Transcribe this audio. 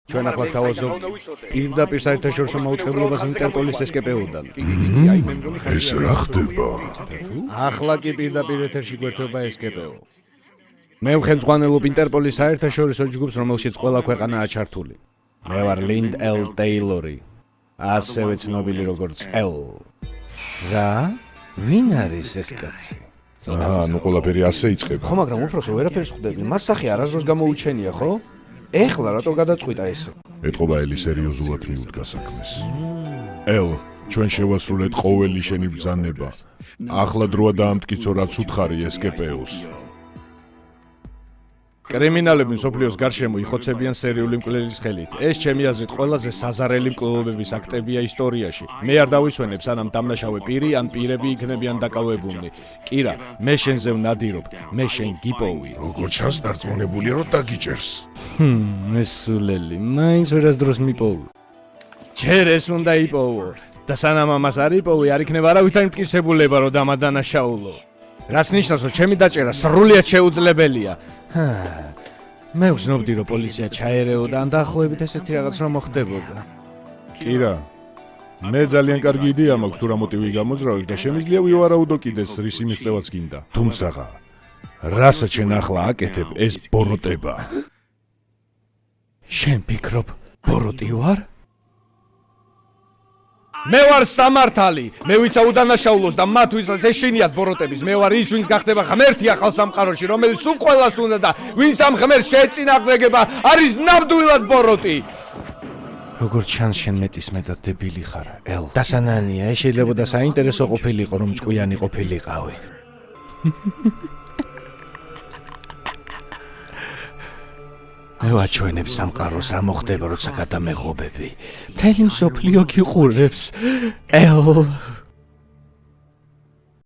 ჩვენ ახლა თავაზობთ პირდაპირ საერთაშორისო მაუწყებლობას ინტერპოლის SKP-დან. ეს რა ხდება? ახლა კი პირდაპირ ეთერში გვერდება SKP-ო. მე ხელმძღვანელობ ინტერპოლის საერთაშორისო ჯგუფს, რომელშიც ყველა ქვეყანაა ჩართული. მე ვარ ლინდ ელ ტეილორი, ასევე ცნობილი როგორც ელ. რა? ვინ არის ეს კაცი? ნუ ყველაფერი ასე იწყება. ხო, მაგრამ უფროსო ვერაფერს ხვდები. მას სახე არასდროს გამოუჩენია, ხო? ეხლა რატო გადაწყვიტა ესე? ეთყობა ელი სერიოზულად მიუდგა საქმეს. ელ, ჩვენ შევასრულეთ ყოველი შენი ბრძანება. ახლა დროა დაამტკიცო, რაც უთხარი SKP-ს. კრიმინალები მსოფლიოს გარშემო იხოცებიან სერიული მკვლელის ხელით. ეს ჩემი აზრით ყველაზე საზარელი მკვლელობების აქტებია ისტორიაში. მე არ დავისვენებ, სანამ დამნაშავე პირი ან პირები იქნებიან დაკავებულნი. კირა, მე შენზე ვნადირობ, მე შენ გიპოვი. როგორ ჩანს დარწმუნებულია, რომ დაგიჭერს. ეს სულელი, მაინც ვერასდროს მიპოვო. ჯერ ეს უნდა იპოვო. და სანამ ამას არ იპოვი, არ იქნება არავითარი მტკიცებულება, რომ დამადანაშაულო. რაც ნიშნავს, რომ ჩემი დაჭერა სრულიად შეუძლებელია. მე ვცნობდი, რომ პოლიცია ჩაერეოდა, ან დაახლოებით ესეთი რაღაც რომ მოხდებოდა. კირა, მე ძალიან კარგი იდეა მაქვს თუ რა მოტივი გამოზრავებ და შემიძლია ვივარაუდო კიდეს რისი მიღწევაც გინდა. თუმცა რასაც შენ ახლა აკეთებ, ეს ბოროტება. შენ ფიქრობ, ბოროტი ვარ? მე ვარ სამართალი, მე ვიცა უდანაშაულოს და მათ ვისაც ეშინიათ ბოროტების, მე ვარ ის, ვინც გახდება ღმერთი ახალ სამყაროში, რომელიც სულ ყველას უნდა და ვინც ამ ღმერთს შეეწინააღმდეგება, არის ნამდვილად ბოროტი. როგორც ჩანს, შენ მეტისმეტად დებილი ხარ, ელ. დასანანია, ეს შეიძლება და საინტერესო ყოფილიყო, რომ ჭკვიანი ყოფილიყავი. მე ვაჩვენებ სამყაროს რა მოხდება, როცა გადამეღობები. მთელი მსოფლიო გიყურებს, ელ.